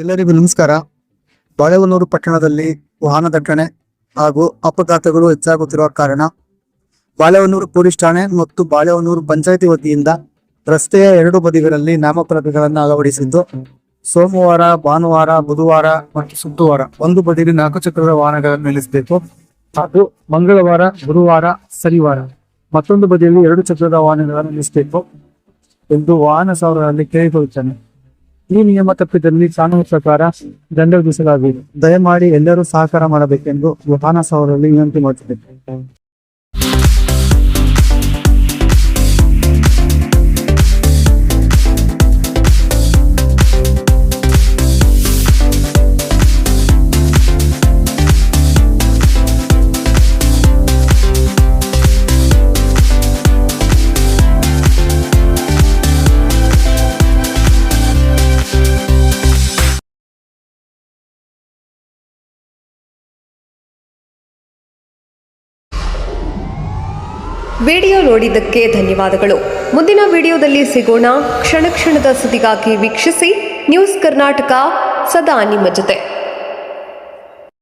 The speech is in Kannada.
ಎಲ್ಲರಿಗೂ ನಮಸ್ಕಾರ. ಬಾಳೆಹೊನ್ನೂರು ಪಟ್ಟಣದಲ್ಲಿ ವಾಹನ ದಟ್ಟಣೆ ಹಾಗೂ ಅಪಘಾತಗಳು ಹೆಚ್ಚಾಗುತ್ತಿರುವ ಕಾರಣ ಬಾಳೆಹೊನ್ನೂರು ಪೊಲೀಸ್ ಠಾಣೆ ಮತ್ತು ಬಾಳೆಹೊನ್ನೂರು ಪಂಚಾಯಿತಿ ವತಿಯಿಂದ ರಸ್ತೆಯ ಎರಡು ಬದಿಗಳಲ್ಲಿ ನಾಮಫಲಕಗಳನ್ನು ಅಳವಡಿಸಿದ್ದು, ಸೋಮವಾರ, ಭಾನುವಾರ, ಬುಧವಾರ ಮತ್ತು ಶುಕ್ರವಾರ ಒಂದು ಬದಿಯಲ್ಲಿ 4 ಚಕ್ರದ ವಾಹನಗಳನ್ನು ನಿಲ್ಲಿಸಬೇಕು ಹಾಗೂ ಮಂಗಳವಾರ, ಗುರುವಾರ, ಶನಿವಾರ ಮತ್ತೊಂದು ಬದಿಯಲ್ಲಿ 2 ಚಕ್ರದ ವಾಹನಗಳನ್ನು ನಿಲ್ಲಿಸಬೇಕು ಎಂದು ವಾಹನ ಸವಾರರಲ್ಲಿ ಕೇಳಿಕೊಳ್ಳುತ್ತೇನೆ. ಈ ನಿಯಮ ತಪ್ಪಿದಲ್ಲಿ ಕಾನೂನು ಪ್ರಕಾರ ದಂಡ ವಿಧಿಸಲಾಗುವುದು. ದಯಮಾಡಿ ಎಲ್ಲರೂ ಸಹಕಾರ ಮಾಡಬೇಕೆಂದು ವಾಹನ ಸವಾರರಲ್ಲಿ ವಿನಂತಿ ಮಾಡುತ್ತಿದ್ದೇನೆ. ವಿಡಿಯೋ ನೋಡಿದ್ದಕ್ಕೆ ಧನ್ಯವಾದಗಳು. ಮುಂದಿನ ವಿಡಿಯೋದಲ್ಲಿ ಸಿಗೋಣ. ಕ್ಷಣ ಕ್ಷಣದ ಸುದ್ದಿಗಾಗಿ ವೀಕ್ಷಿಸಿ ನ್ಯೂಸ್ ಕರ್ನಾಟಕ, ಸದಾ ನಿಮ್ಮ ಜೊತೆ.